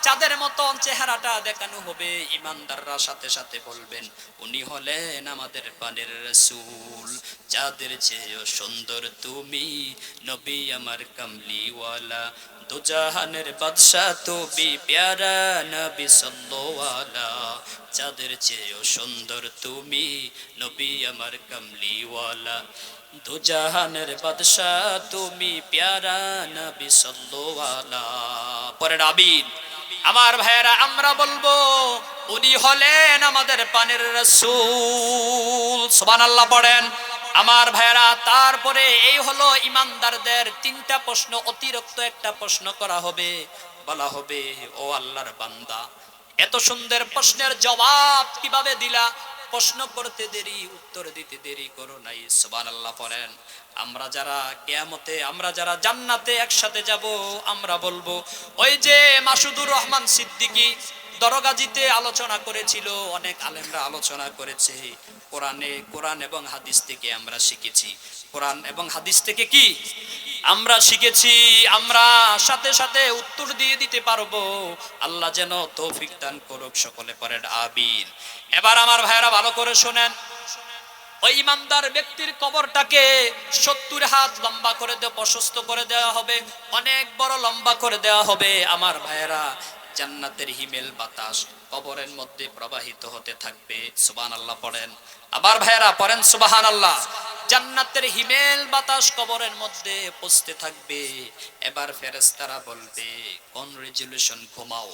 চাঁদের মতন চেহারাটা দেখানো হবে। ইমানদাররা সাথে সাথে বলবেন উনি হলেন আমাদের পানের রাসূল। চাঁদের চেয়েও সুন্দর তুমি নবী আমার কামলিওয়ালা, দু জাহানের বাদশা তুমি প্যারা নবী সাল্লাল্লাহু। চাঁদের চেয়েও সুন্দর তুমি নবী আমার কামলিওয়ালা, দু জাহানের বাদশা তুমি প্যারা নবী সাল্লাল্লাহু। পরে আমিন। আমার ভাইয়েরা আমরা বলবো উনি হলেন আমাদের পানের রাসূল। সুবহানাল্লাহ পড়েন আমার ভাইয়েরা। তারপরে এই হলো ইমানদারদের তিনটা প্রশ্ন, অতিরিক্ত একটা প্রশ্ন করা হবে। বলা হবে, ও আল্লাহর বান্দা, এত সুন্দর প্রশ্নের জবাব কিভাবে দিলা? প্রশ্ন করতে দেরি, উত্তর দিতে দেরি করো নাই। সুবহানাল্লাহ পড়েন। আমরা যারা কিয়ামতে, আমরা যারা জান্নাতে একসাথে যাব, আমরা বলবো ওই যে মাসুদুর রহমান সিদ্দিকী দরগাজিতে আলোচনা করেছিল, অনেক আলেমরা আলোচনা করেছে, কোরআন এবং হাদিস থেকে আমরা শিখেছি। কোরআন এবং হাদিস থেকে কি আমরা শিখেছি? আমরা সাথে সাথে উত্তর দিয়ে দিতে পারবো। আল্লাহ যেন তৌফিক দান করুক। সকলে পড়েন আমিন। এবার আমার ভাইয়েরা ভালো করে শোনেন, ওই ইমানদার ব্যক্তির কবরটাকে 70 হাত লম্বা করে প্রশস্ত করে দেওয়া হবে, অনেক বড় লম্বা করে দেওয়া হবে। আমার ভাইয়েরা, জান্নাতের হিমেল বাতাস কবরের মধ্যে প্রবাহিত হতে থাকবে। সুবহানাল্লাহ পড়েন আবার ভাইয়েরা, পড়েন সুবহানাল্লাহ। জান্নাতের হিমেল বাতাস কবরের মধ্যে পৌঁছতে থাকবে। এবার ফেরেশতারা বলবে, কনগ্রেচুলেশন, ঘুমাও,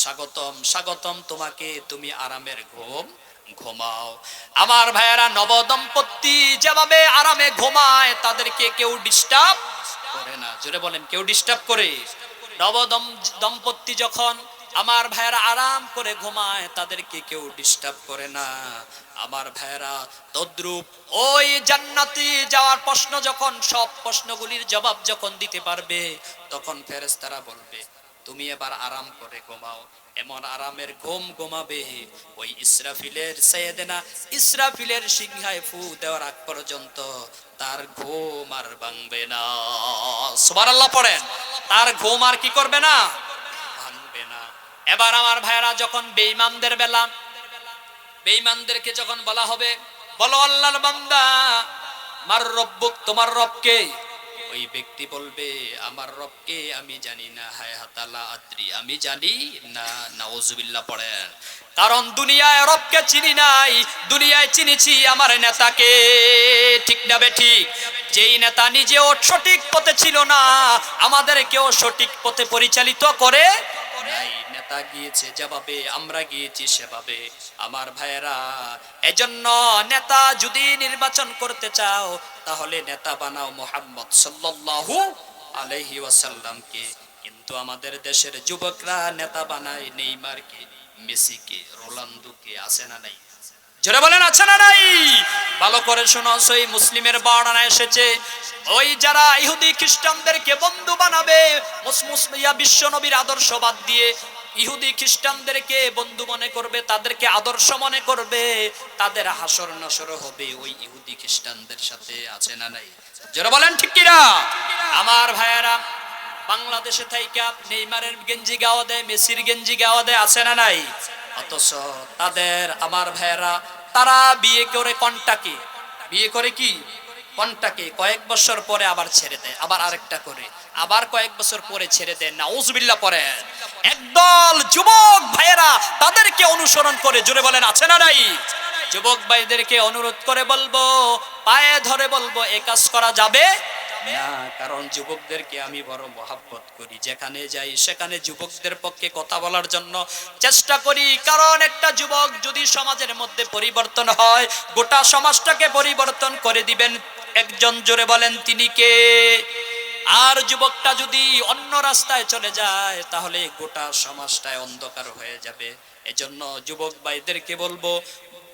স্বাগতম স্বাগতম তোমাকে, তুমি আরামের ঘুম ঘুমাও। আমার ভাইয়েরা, নবদম্পতি যেভাবে আরামে ঘুমায় তাদেরকে কেউ ডিস্টার্ব করে না। জোরে বলেন, কেউ ডিস্টার্ব করে? নবদম্পতি যখন আমার ভাইয়েরা আরাম করে ঘুমায় তাদেরকে কেউ ডিস্টার্ব করে না। আমার ভাইয়েরা, তদ্রূপ ওই জান্নাতি যাওয়ার প্রশ্ন যখন, সব প্রশ্নগুলির জবাব যখন দিতে পারবে, তখন ফেরেশতারা বলবে, তুমি এবার আরাম করে ঘুমাও। এমন আরামের ঘুম ঘুমাবে ওই ইসরাফিলের সাইয়েদেনা ইসরাফিলের সিংহায় ফু দেওয়ার আগ পর্যন্ত তার ঘুম আর ভাঙবে না। সুবহানাল্লাহ পড়েন। তার ঘুম আর কি করবে না? ভাঙবে না। এবার আমার ভাইরা যখন বেঈমানদের বেলা, বেঈমানদেরকে যখন বলা হবে বলো আল্লাহর বান্দা মার রব্বুক, তোমার রবকে, ওই ব্যক্তি বলবে আমার রবকে আমি জানি না, হায় হাতালা আদ্রি, আমি জানি না। নাউজুবিল্লাহ পড়েন। কারণ দুনিয়ায় রবকে চিনি নাই, দুনিয়ায় চিনেছি আমার নেতাকে। ঠিক না বেঠিক? যেই নেতা নিজেও সঠিক পথে ছিল না, আমাদেরকেও সঠিক পথে পরিচালিত করে নাই। নেতা গিয়েছে যেভাবে, আমরা গিয়েছি সেভাবে। আমার ভাইয়েরা, এজন্য নেতা যদি নির্বাচন করতে চাও তাহলে নেতা বানাও মুহাম্মদ সাল্লাল্লাহু আলাইহি ওয়াসাল্লামকে। কিন্তু আমাদের দেশের যুবকরা নেতা বানায় নেইমারকে, মেসিকে, রোনালদোকে। আছে না নাই? জোরে বলেন আছে না নাই? ভালো করে শোনো, সই মুসলিমের বর্ণনা এসেছে ওই যারা ইহুদি খ্রিস্টানদেরকে বন্ধু বানাবে, বিশ্ব নবীর আদর্শবাদ দিয়ে ইহুদি খ্রিস্টানদেরকে বন্ধু মনে করবে, তাদেরকে আদর্শ মনে করবে, তাদের হাসর নাসর হবে ওই ইহুদি খ্রিস্টানদের সাথে। আছে না নাই? জোরে বলেন ঠিক কিনা? আমার ভাইয়েরা, বাংলাদেশে থাইকা নেইমারের গেঞ্জি গাওয়া দেয়, মেসির গেঞ্জি গাওয়া দেয়। আছে না নাই? অথচ তাদের, আমার ভাইয়েরা, তারা বিয়ে করে কন্টাকে, বিয়ে করে কি কন্টাকে, কয়েক বছর পরে আবার ছেড়ে দেয়, আবার আরেকটা করে, আবার কয়েক বছর পরে ছেড়ে দেয়। নাউজুবিল্লাহ পড়েন। একদল যুবক ভাইয়েরা তাদেরকে অনুসরণ করে। জোরে বলেন আছে না নাই? যুবক ভাইদেরকে অনুরোধ করে বলবো, পায়ে ধরে বলবো, এ কাজ করা যাবে না। কারণ যুবকদেরকে আমি বড় মহব্বত করি, যেখানে যাই সেখানে যুবকদের পক্ষে কথা বলার জন্য চেষ্টা করি। কারণ একটা যুবক যদি সমাজের মধ্যে পরিবর্তন হয়, গোটা সমাজটাকে পরিবর্তন করে দিবেন একজন। জোরে বলেন তিনি কে? আর যুবকটা যদি অন্য রাস্তায় চলে যায় তাহলে গোটা সমাজটাই অন্ধকার হয়ে যাবে। এজন্য যুবক ভাইদেরকে বলবো,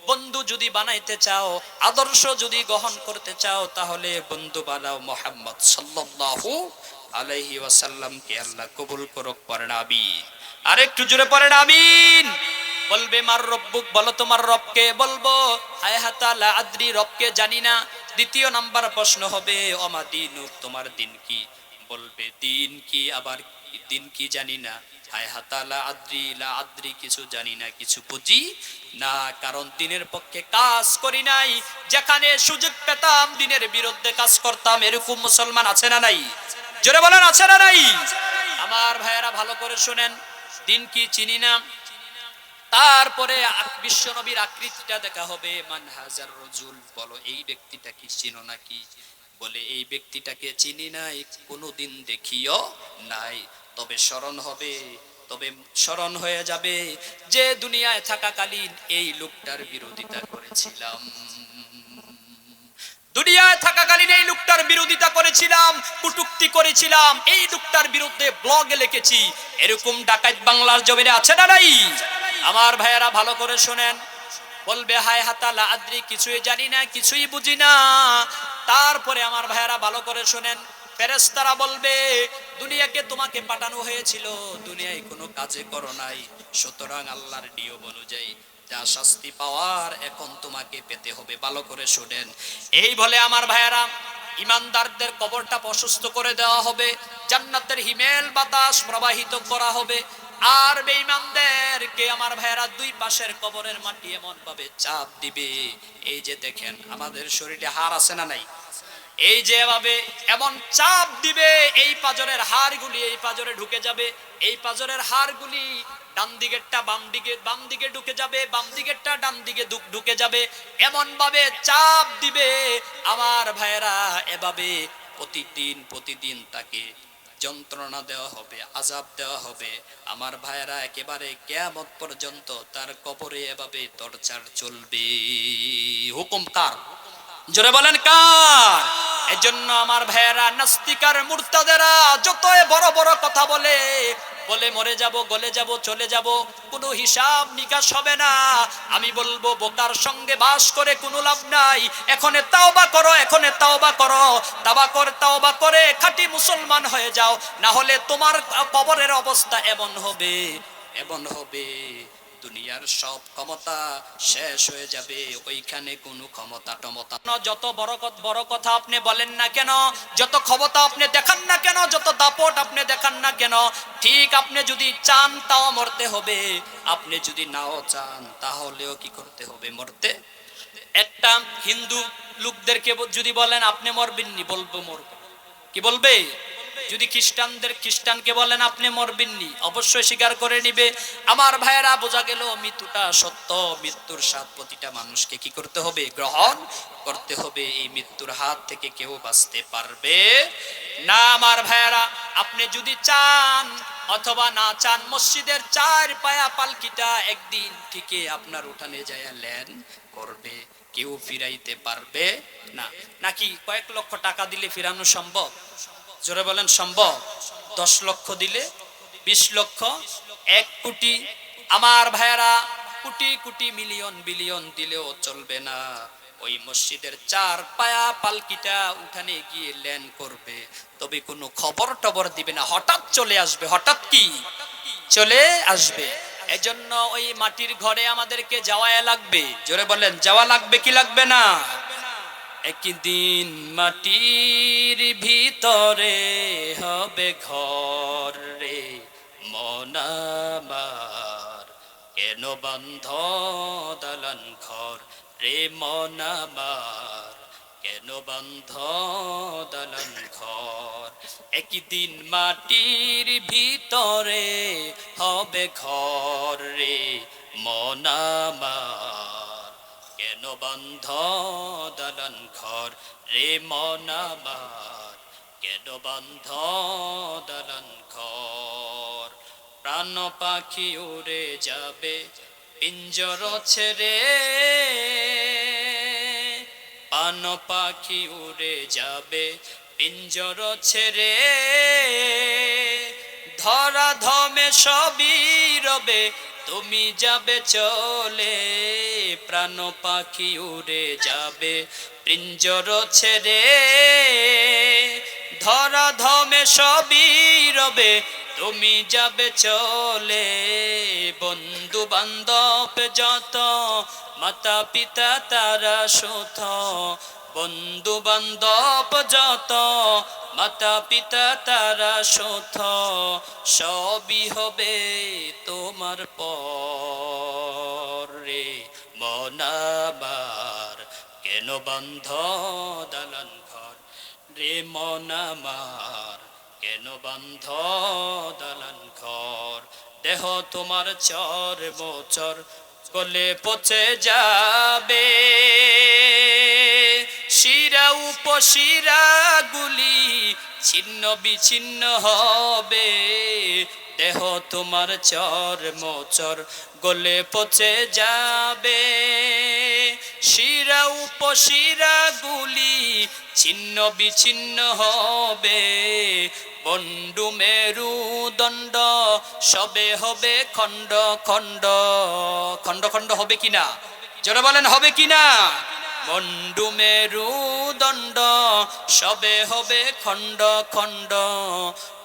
বন্ধু যদি বানাইতে চাও, আদর্শ যদি গ্রহণ করতে চাও, তাহলে বন্ধু বানাও মুহাম্মদ সাল্লাল্লাহু আলাইহি ওয়াসাল্লামকে। আল্লাহ কবুল করুক। পড়েন আমিন। আর একটু জোরে পড়েন আমিন। বলবে মার রব্বুক, বলো তোমার রবকে। বলবো হায় হাতা লা আদ্রি, রবকে জানি না। দ্বিতীয় নাম্বার প্রশ্ন হবে ওমা দিনুক, তোমার দিন কি? বলবে দিন কি, আবার দিন কি জানি না। হায় হাতা লা আদ্রি, লা আদ্রি, কিছু জানি না, কিছু বুঝি না। কারণ দিনের পক্ষে কাজ করি নাই, যেখানে সুযোগ পেতাম দিনের বিরুদ্ধে কাজ করতাম। এরকম মুসলমান আছে না নাই? জোরে বলেন আছে না নাই? আমার ভাইয়েরা ভালো করে শুনেন, দিন কি চিনি না। তারপরে বিশ্ব নবীর আকৃতিটা দেখা হবে। মান হাজার রজুল, বলো এই ব্যক্তিটা কি চিনো নাকি? বলে এই ব্যক্তিটাকে চিনি নাই, কোনোদিন দেখিও নাই। তবে স্মরণ হবে, তবে স্মরণ হয়ে যাবে যে দুনিয়ায় থাকাকালীন এই লোকটার বিরোধিতা করেছিলাম, দুনিয়ায় থাকাকালীন এই লোকটার বিরোধিতা করেছিলাম, কটূক্তি করেছিলাম, এই লোকটার বিরুদ্ধে ব্লগে লিখেছি। এরকম ডাকাত বাংলার জমিনে আছে না নাই? আমার ভাইয়েরা ভালো করে শোনেন। বলবে হায় হাতা লা আদ্রি, কিছুই জানি না, কিছুই বুঝি না। তারপরে আমার ভাইয়েরা ভালো করে শোনেন, ফেরেশতারা বলবে দুনিয়াকে তোমাকে পাঠানো হয়েছিল, দুনিয়ায় কোনো কাজে করো নাই, সুতরাং আল্লাহর নিয়ম অনুযায়ী যা শাস্তি পাওয়ার এখন তোমাকে পেতে হবে। ভালো করে শুনেন। এই বলে আমার ভাইয়েরা, ইমানদারদের কবরটা প্রশস্ত করে দেওয়া হবে, জান্নাতের হিমেল বাতাস প্রবাহিত করা হবে। আর বেঈমানদেরকে আমার ভাইয়েরা দুই পাশের কবরের মাটি এমন ভাবে চাপ দিবে, এই যে দেখেন আমাদের শরীরে হাড় আছে না নাই, এই যে এভাবে এমন চাপ দিবে, এই পাজরের হাড়গুলি এই পাজরে ঢুকে যাবে, এই পাজরের হাড়গুলি ডান দিকেরটা বাম দিকে, বাম দিকে ঢুকে যাবে, বাম দিকেরটা ডান দিকে ঢুকে যাবে। এমন ভাবে চাপ দিবে আমার ভাইয়েরা, এভাবে প্রতিদিন প্রতিদিন তাকে যন্ত্রণা দেওয়া হবে, আযাব দেওয়া হবে। আমার ভাইয়েরা একেবারে কিয়ামত পর্যন্ত তার কবরে এভাবে টর্চার চলবে। হুকুম কার? জোরে বলেন কার? এজন্য আমার ভাইয়েরা, নাস্তিকার মুরতাদেরা যতই বড় বড় কথা বলে, বলে মরে যাব, গলে যাব, চলে যাব, কোনো হিসাব নিকাশ হবে না। আমি বলবো বোকার সঙ্গে বাস করে কোনো লাভ নাই। এখনে তাওবা করো, এখনে তাওবা করো, তাওবা করে খাঁটি মুসলমান হয়ে যাও, না হলে তোমার কবরের অবস্থা এমন হবে, এমন হবে, দুনিয়ার সব ক্ষমতা শেষ হয়ে যাবে, ওইখানে কোনো ক্ষমতা টমতা। যত বড় কথা আপনি বলেন না কেন, যত ক্ষমতা আপনি দেখান না কেন, যত দাপট আপনি দেখান না কেন, ঠিক আপনি যদি চান তাও মরতে হবে, আপনি যদি নাও চান তাহলেও কি করতে হবে? মরতে। একটা হিন্দু লোকদেরকে যদি বলেন আপনি মরবেননি, বলবো মরব। কি বলবে? যদি খ্রিস্টানকে বলেন আপনি মরবেননি, অবশ্যই স্বীকার করে নিবে। আমার ভাইয়েরা, বোঝা গেল মৃত্যুটা সত্য। মৃত্যুর স্বাদ প্রতিটা মানুষকে কি করতে হবে? গ্রহণ করতে হবে। এই মৃত্যুর হাত থেকে কেউ বাঁচতে পারবে না। আমার ভাইয়েরা, আপনি যদি চান অথবা না চান, মসজিদের 4 পায়া পালকিটা একদিন ঠিকই আপনার উঠানে যায় ল্যান্ড করবে, কেউ ফিরাইতে পারবে না। নাকি কয়েক লক্ষ টাকা দিলে ফিরানো সম্ভব? জোরে বলেন সম্ভব? 10 লক্ষ দিলে, 20 লক্ষ, 1 কোটি, আমার ভাইয়েরা কোটি কোটি মিলিয়ন বিলিয়ন দিলেও চলবে না। ওই মসজিদের 4 পায়া পালকিটা উঠানে গিয়ে ল্যান্ড করবে, তবে কোনো খবর টবর দিবে না, হঠাৎ চলে আসবে। হঠাৎ কি চলে আসবে? এজন্য ওই মাটির ঘরে আমাদেরকে যাওয়া লাগবে। জোরে বলেন, যাওয়া লাগবে কি লাগবে না? একদিন মাটির ভিতরে হবে ঘর রে মন আমার, কেন বন্ধ দালান ঘর রে মন আমার, কেন বন্ধ দালান ঘর। একদিন মাটির ভিতরে হবে ঘর রে মন আমার, কেন বন্ধ দালান ঘর রে মন আমার, কেন বন্ধ দালান ঘর। প্রাণ পাখি উড়ে যাবে পিঞ্জর ছেড়ে, প্রাণ পাখি উড়ে যাবে পিঞ্জর ছেড়ে, ধরা ধমে সবই রবে তুমি যাবে চলে, প্রাণ পাখি উড়ে যাবে পিঞ্জর ছেড়ে, ধরা ধমে সবই রবে তুমি যাবে চলে। বন্ধু বান্ধব যত মাতা পিতা তারা সুত, বন্ধু বান্ধব যত মাতা পিতা তারা সুত, সবই হবে তোমার পর রে মন আমার, কেন বন্ধ দালান ঘর রে মন আমার, কেন বন্ধ দালান ঘর। দেহ তোমার চর মোচর গলে পচে যাবে, শিরা উপশিরা গুলি ছিন্ন বিচ্ছিন্ন হবে, দেহ তোমার চর মোচর গলে পচে যাবে, শিরা উপশিরা গুলি ছিন্ন বিচ্ছিন্ন হবে, বন্ডু মেরু দণ্ড সবে হবে খণ্ড খণ্ড। খণ্ড খণ্ড হবে কিনা? যারা বলেন হবে কিনা? বন্ডু মেরু দণ্ড সবে হবে খণ্ড খণ্ড,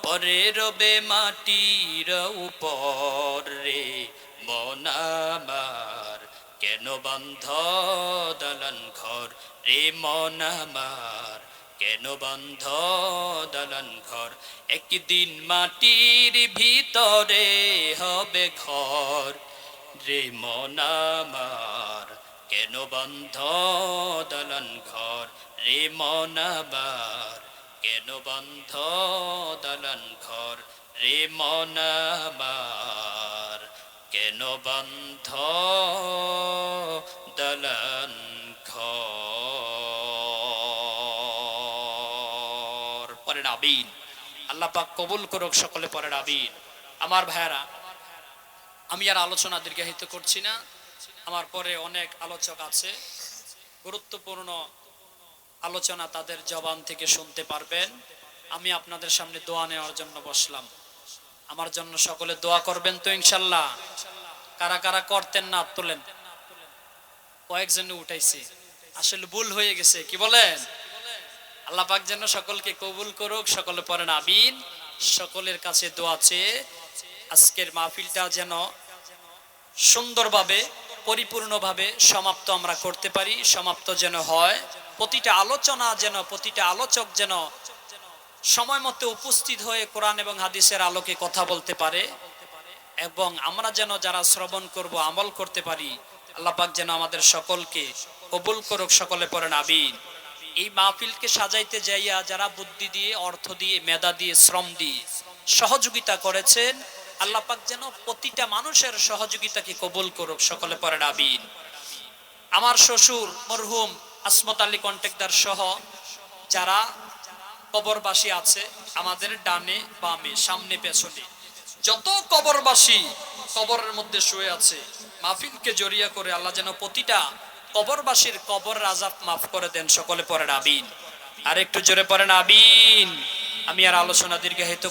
পরে রবে মাটির উপর রে মন আমার, কেন বন্ধ দালান ঘর রে মন আমার, কেন বন্ধ দালান ঘর। একদিন মাটির ভিতরে হবে ঘর রে মন আমার, কেন বন্ধ দালান ঘর রে মন আমার, কেন বন্ধ দালান ঘর রে মন আমার, কেন বন্ধ দালান ঘর। পরে আমিন। আল্লাহ পাক কবুল করুক, সকলে পরে আমিন। আমার ভাইয়েরা, আমি আর আলোচনা দীর্ঘায়িত করছি না, আমার পরে অনেক আলোচক আছে, গুরুত্বপূর্ণ আলোচনা তাদের জবান থেকে শুনতে পারবেন। আমি আপনাদের সামনে দোয়া নেওয়ার জন্য বসলাম। আমার জন্য সকলে দোয়া করবেন তো ইনশাল্লাহ? কারা কারা করতেন না তোলেন। কয়েকজনে উঠাইছে, আসলে ভুল হয়ে গেছে, কি বলেন? আল্লাহ পাক যেন সকলকে কবুল করুক, সকলে পড়েন আমিন। সকলের কাছে দোয়া চেয়ে আজকের মাহফিলটা যেন সুন্দরভাবে পরিপূর্ণভাবে সমাপ্ত আমরা করতে পারি, সমাপ্ত যেন হয়। প্রতিটা আলোচনা যেন, প্রতিটা আলোচক যেন সময় মতো উপস্থিত হয়ে কোরআন এবং হাদিসের আলোকে কথা বলতে পারে, এবং আমরা যেন যারা শ্রবণ করব আমল করতে পারি। আল্লাহ পাক যেন আমাদের সকলকে কবুল করুক, সকলে পড়েন আমিন। এই মাহফিলকে সাজাইতে যাইয়া যারা বুদ্ধি দিয়ে, অর্থ দিয়ে, মেধা দিয়ে, শ্রম দিয়ে সহযোগিতা করেছেন, আল্লাহ পাক যেন প্রতিটা মানুষের সহযোগিতাকে কবুল করুক, সকলে পড়েন আমিন। আমার শ্বশুর মরহুম আসমত আলী কন্ট্রাক্টর সহ যারা কবরবাসী আছে, আমাদের ডানে বামে সামনে পেছনে যত কবরবাসী কবরের মধ্যে শুয়ে আছে, মাহফিলকে জড়িয়ে করে আল্লাহ যেন প্রতিটা কবরবাসীর কবর আযাব মাফ করে দেন, সকলে পড়েন আমিন। আর একটু জোরে পড়েন আমিন। আমি আর আলোচনা দীর্ঘায়িত